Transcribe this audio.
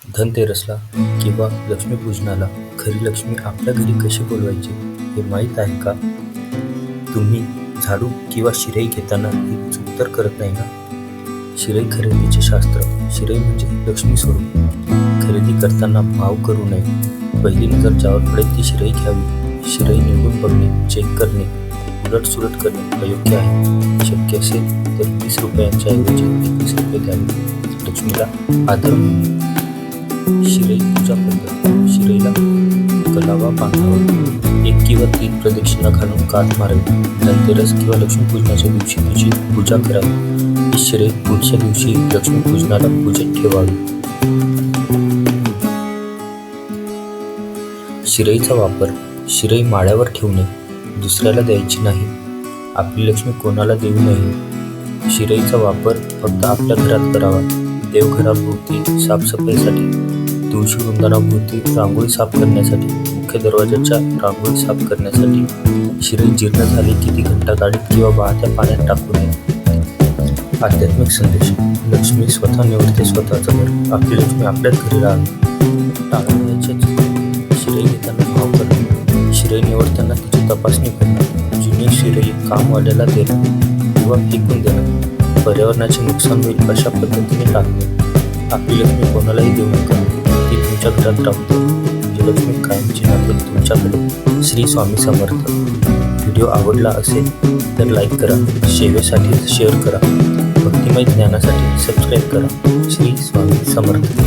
धनतेरसला किंवा लक्ष्मीपूजनाला खरी लक्ष्मी आपल्या घरी कशी बोलवायची हे माहीत आहे का? तुम्ही झाडू किंवा शिराई घेताना ही चूक तर करत नाही ना? शिराई खरेदीचे शास्त्र. शिराई म्हणजे लक्ष्मी स्वरूप. खरेदी करताना भाव करू नये. पहिली नजर ज्यावर पडेल ती शिराई घ्यावी. शिराई निवडून बघणे, चेक करणे, उलटसुलट करणे अयोग्य आहे. शक्य असेल तर 20 रुपयांच्या ऐवजी 21 रुपये द्यावे. लक्ष्मीला आदर म्हणून. शिराई पूजा पद्धत. शिराईला कलावा बांधावा. 1 किंवा 3 प्रदक्षिणा घालून कात मारावी. धनतेरस किंवा लक्ष्मीपूजनाच्या दिवशी तिची पूजा करावी. ही शिराई पुढच्या दिवशी लक्ष्मीपूजनाला पूजेत ठेवावी. शिराईचा वापर. शिराई माळ्यावर ठेवणे, दुसऱ्याला द्यायची नाही. आपली लक्ष्मी कोणाला देऊ नये. शिराईचा वापर फक्त आपल्या घरात करावा. देवघराभोवती साफसफाईसाठी, तुळशी वृंदावनाभोवती रांगोळी साफ करण्यासाठी, मुख्य दरवाजाच्या रांगोळी साफ करण्यासाठी. शिराई जीर्ण झाली की ती घंटागाडीत किंवा वाहत्या पाण्यात टाकू नये. आध्यात्मिक संदेश. लक्ष्मी स्वतः निवडते स्वतःचं घर. आपली लक्ष्मी आपल्याच घरी राहावी. टाळण्याच्या शिराई घेताना भाव करणं. शिराई निवडताना तिची तपासणी करणं. जुनी शिराई कामवाल्याला देणं किंवा फेकून देणं. पर्यावरणाचे नुकसान होईल अशा पद्धतीने टाकणे. आपली लक्ष्मी कोणालाही देऊ नका. ती तुमच्या घरात राहते. तुमची लक्ष्मी कायमची राहते तुमच्याकडे. श्री स्वामी समर्थ. व्हिडिओ आवडला असेल तर लाईक करा. सेवेसाठी शेअर करा. भक्तिमय ज्ञानासाठी सबस्क्राईब करा. श्री स्वामी समर्थ.